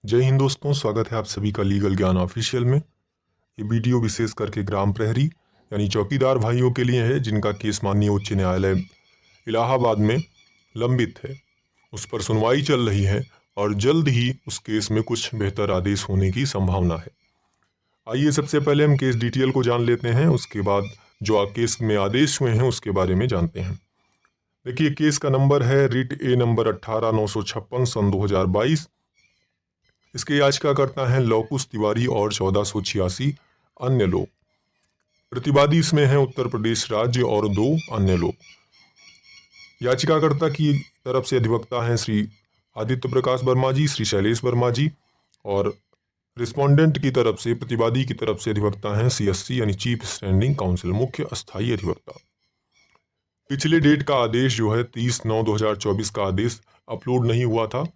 जय हिंद दोस्तों, स्वागत है आप सभी का लीगल ज्ञान ऑफिशियल में। ये वीडियो विशेष करके ग्राम प्रहरी यानी चौकीदार भाइयों के लिए है जिनका केस माननीय उच्च न्यायालय इलाहाबाद में लंबित है। उस पर सुनवाई चल रही है और जल्द ही उस केस में कुछ बेहतर आदेश होने की संभावना है। आइए सबसे पहले हम केस डिटेल को जान लेते हैं, उसके बाद जो केस में आदेश हुए हैं उसके बारे में जानते हैं। देखिए, केस का नंबर है रिट ए नंबर 18,956 सन 2022। इसके याचिकाकर्ता हैं लौकुश तिवारी और 1486 अन्य लोग। प्रतिवादी इसमें हैं उत्तर प्रदेश राज्य और 2 अन्य लोग। याचिकाकर्ता की तरफ से अधिवक्ता हैं श्री आदित्य प्रकाश वर्मा जी, श्री शैलेश वर्मा जी, और रिस्पोंडेंट की तरफ से, प्रतिवादी की तरफ से अधिवक्ता हैं CSC यानी चीफ स्टैंडिंग काउंसिल, मुख्य अस्थायी अधिवक्ता। पिछले डेट का आदेश जो है 30/9/2024 का आदेश अपलोड नहीं हुआ था।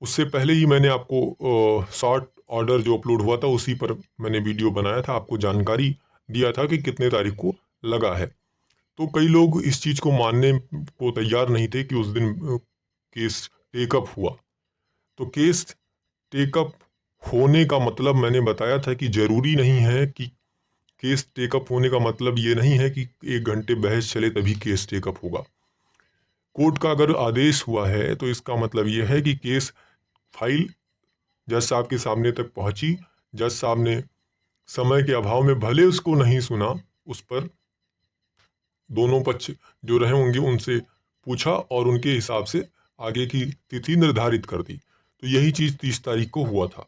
उससे पहले ही मैंने आपको शॉर्ट ऑर्डर जो अपलोड हुआ था उसी पर मैंने वीडियो बनाया था, आपको जानकारी दिया था कि कितने तारीख को लगा है। तो कई लोग इस चीज़ को मानने को तैयार नहीं थे कि उस दिन केस टेकअप हुआ। तो केस टेकअप होने का मतलब मैंने बताया था कि ज़रूरी नहीं है कि केस टेकअप होने का मतलब ये नहीं है कि 1 घंटे बहस चले तभी केस टेकअप होगा। कोर्ट का अगर आदेश हुआ है तो इसका मतलब ये है कि केस फाइल जज साहब के सामने तक पहुंची। जज साहब ने समय के अभाव में भले उसको नहीं सुना, उस पर दोनों पक्ष जो रहे होंगे उनसे पूछा और उनके हिसाब से आगे की तिथि निर्धारित कर दी। तो यही चीज़ 30 तारीख को हुआ था।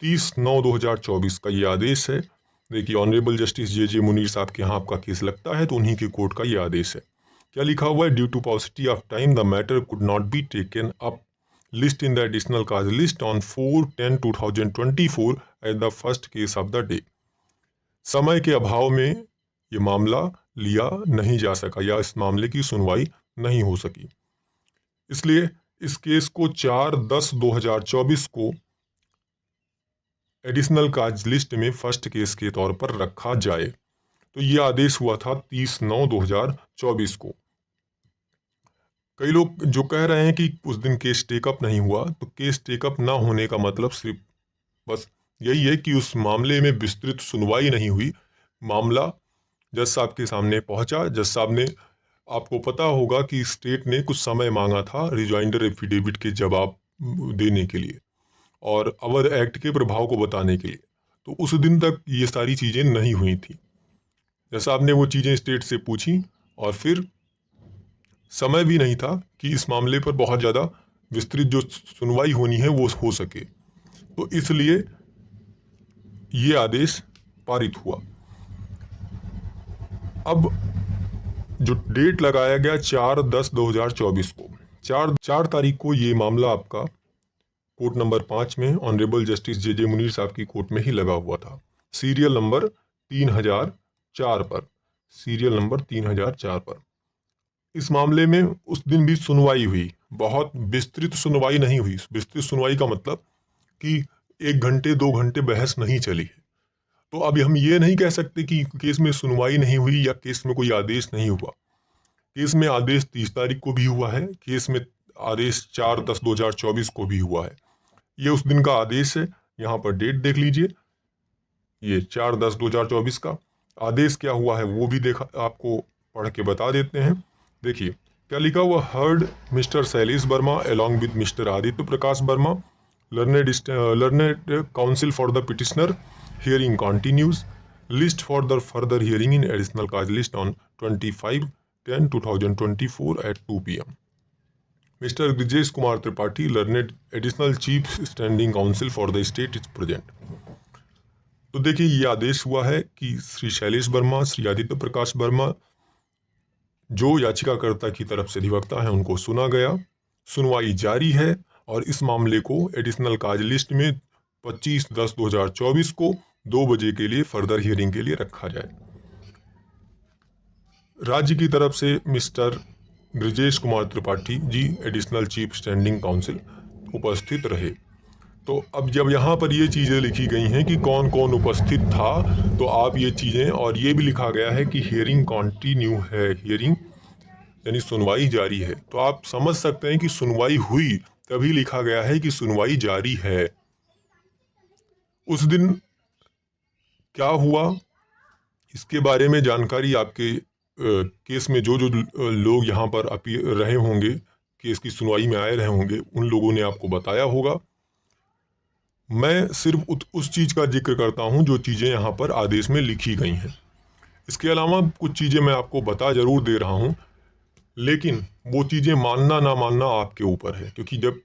30/9/2024 का ये आदेश है। देखिए, ऑनरेबल जस्टिस JJ मुनीर साहब के यहाँ आपका केस लगता है तो उन्हीं के कोर्ट का ये आदेश है। क्या लिखा हुआ है? Due to paucity of time the matter could not be taken up list in the additional cause list on 4/10/2024 as the first case of the day। समय के अभाव में ये मामला लिया नहीं जा सका या इस मामले की सुनवाई नहीं हो सकी, इसलिए इस केस को 4/10/2024 को एडिशनल काज लिस्ट में फर्स्ट केस के तौर पर रखा जाए। तो ये आदेश हुआ था 30/9/2024 को। कई लोग जो कह रहे हैं कि उस दिन केस टेकअप नहीं हुआ, तो केस टेकअप ना होने का मतलब सिर्फ बस यही है कि उस मामले में विस्तृत सुनवाई नहीं हुई। मामला जज साहब के सामने पहुंचा। जज साहब ने, आपको पता होगा कि स्टेट ने कुछ समय मांगा था रिजॉइंडर एफिडेविट के जवाब देने के लिए और अवध एक्ट के प्रभाव को बताने के लिए। तो उस दिन तक ये सारी चीज़ें नहीं हुई थी। जज साहब ने वो चीज़ें स्टेट से पूछी और फिर समय भी नहीं था कि इस मामले पर बहुत ज़्यादा विस्तृत जो सुनवाई होनी है वो हो सके। तो इसलिए ये आदेश पारित हुआ। अब जो डेट लगाया गया 4/10/2024 को, 4 तारीख को ये मामला आपका कोर्ट नंबर 5 में ऑनरेबल जस्टिस JJ मुनीर साहब की कोर्ट में ही लगा हुआ था, सीरियल नंबर 3004 पर, सीरियल नंबर 3004 पर। इस मामले में उस दिन भी सुनवाई हुई, बहुत विस्तृत सुनवाई नहीं हुई। विस्तृत सुनवाई का मतलब कि 1 घंटे 2 घंटे बहस नहीं चली है। तो अब हम ये नहीं कह सकते कि केस में सुनवाई नहीं हुई या केस में कोई आदेश नहीं हुआ। केस में आदेश 30 तारीख को भी हुआ है, केस में आदेश 4/10/2024 को भी हुआ है। ये उस दिन का आदेश है। यहाँ पर डेट देख लीजिए, ये 4/10/2024 का आदेश क्या हुआ है वो भी देखा, आपको पढ़ के बता देते हैं। देखिए क्या लिखा हुआ, heard mister Shailesh Verma along with mister Aditya Prakash Verma, learned council for the petitioner, hearing continues, list for the further hearing in additional cause list on 25/10/2024 at 2 PM। Mister Brijesh Kumar Tripathi, learned additional chief standing council for the state is present. तो देखिए ये आदेश हुआ है कि श्री शैलेश वर्मा, श्री आदित्य प्रकाश वर्मा जो याचिकाकर्ता की तरफ से अधिवक्ता हैं उनको सुना गया, सुनवाई जारी है और इस मामले को एडिशनल काज लिस्ट में 25/10/2024 को 2 बजे के लिए फर्दर हियरिंग के लिए रखा जाए। राज्य की तरफ से mister Brijesh Kumar Tripathi ji, additional chief standing council, उपस्थित रहे। तो अब जब यहाँ पर ये चीज़ें लिखी गई हैं कि कौन कौन उपस्थित था, तो आप ये चीज़ें, और ये भी लिखा गया है कि हियरिंग कंटिन्यू है, हियरिंग यानी सुनवाई जारी है, तो आप समझ सकते हैं कि सुनवाई हुई, तभी लिखा गया है कि सुनवाई जारी है। उस दिन क्या हुआ इसके बारे में जानकारी आपके केस में जो जो लोग यहाँ पर रहे होंगे, केस की सुनवाई में आए रहे होंगे, उन लोगों ने आपको बताया होगा। मैं सिर्फ उस चीज़ का जिक्र करता हूँ जो चीज़ें यहाँ पर आदेश में लिखी गई हैं। इसके अलावा कुछ चीज़ें मैं आपको बता ज़रूर दे रहा हूँ, लेकिन वो चीज़ें मानना ना मानना आपके ऊपर है। क्योंकि जब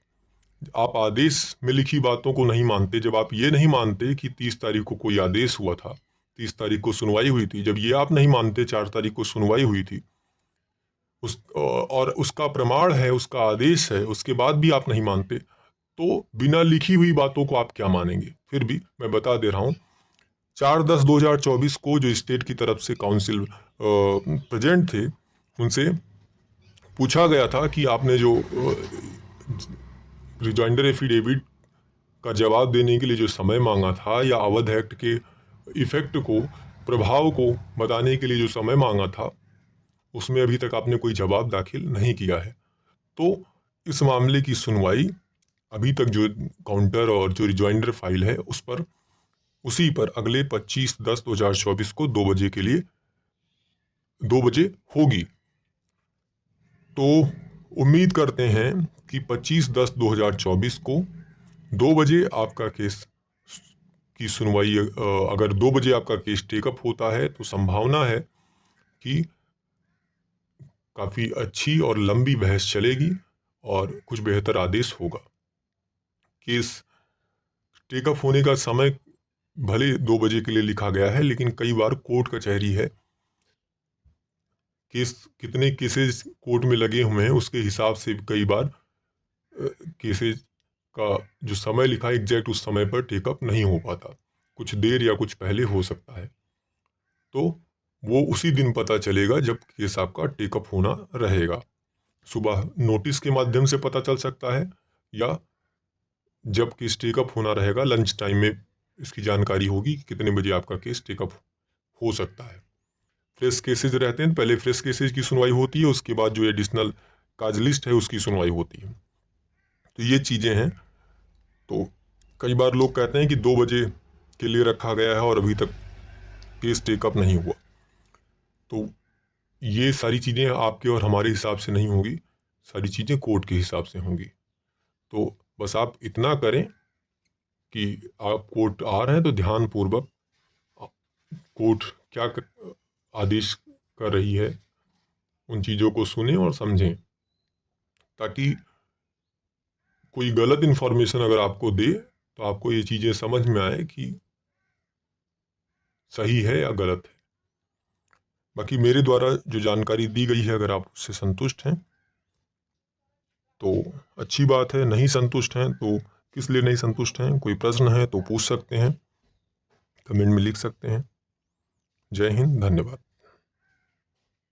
आप आदेश में लिखी बातों को नहीं मानते, जब आप ये नहीं मानते कि 30 तारीख को कोई आदेश हुआ था, 30 तारीख को सुनवाई हुई थी, जब ये आप नहीं मानते 4 तारीख को सुनवाई हुई थी, और उसका प्रमाण है, उसका आदेश है, उसके बाद भी आप नहीं मानते, तो बिना लिखी हुई बातों को आप क्या मानेंगे। फिर भी मैं बता दे रहा हूँ, 4/10/2024 को जो स्टेट की तरफ से काउंसिल प्रेजेंट थे, उनसे पूछा गया था कि आपने जो रिजॉइंडर एफिडेविट का जवाब देने के लिए जो समय मांगा था, या अवध एक्ट के इफेक्ट को, प्रभाव को बताने के लिए जो समय मांगा था, उसमें अभी तक आपने कोई जवाब दाखिल नहीं किया है। तो इस मामले की सुनवाई अभी तक जो काउंटर और जो रिजॉइंडर फाइल है उसी पर अगले 25/10/2024 को 2 बजे के लिए 2 बजे होगी। तो उम्मीद करते हैं कि 25/10/2024 को 2 बजे आपका केस की सुनवाई, अगर 2 बजे आपका केस टेकअप होता है तो संभावना है कि काफ़ी अच्छी और लंबी बहस चलेगी और कुछ बेहतर आदेश होगा। केस टेकअप होने का समय भले 2 बजे के लिए लिखा गया है, लेकिन कई बार कोर्ट कचहरी है, केस कितने केसेस कोर्ट में लगे हुए हैं उसके हिसाब से कई बार केसेस का जो समय लिखा है एग्जैक्ट उस समय पर टेकअप नहीं हो पाता, कुछ देर या कुछ पहले हो सकता है। तो वो उसी दिन पता चलेगा जब केस आपका टेकअप होना रहेगा। सुबह नोटिस के माध्यम से पता चल सकता है, या जब केस टेकअप होना रहेगा लंच टाइम में इसकी जानकारी होगी कि कितने बजे आपका केस टेकअप हो सकता है। फ्रेश केसेज रहते हैं, पहले फ्रेश केसेज की सुनवाई होती है, उसके बाद जो एडिशनल काज लिस्ट है उसकी सुनवाई होती है। तो ये चीज़ें हैं। तो कई बार लोग कहते हैं कि 2 बजे के लिए रखा गया है और अभी तक केस टेकअप नहीं हुआ। तो ये सारी चीज़ें आपके और हमारे हिसाब से नहीं होगी, सारी चीज़ें कोर्ट के हिसाब से होंगी। तो बस आप इतना करें कि आप कोर्ट आ रहे हैं तो ध्यानपूर्वक कोर्ट क्या आदेश कर रही है उन चीज़ों को सुनें और समझें, ताकि कोई गलत इन्फॉर्मेशन अगर आपको दे तो आपको ये चीज़ें समझ में आए कि सही है या गलत है। बाकी मेरे द्वारा जो जानकारी दी गई है, अगर आप उससे संतुष्ट हैं तो अच्छी बात है, नहीं संतुष्ट हैं तो किस लिए नहीं संतुष्ट हैं, कोई प्रश्न है तो पूछ सकते हैं, कमेंट में लिख सकते हैं। जय हिंद, धन्यवाद।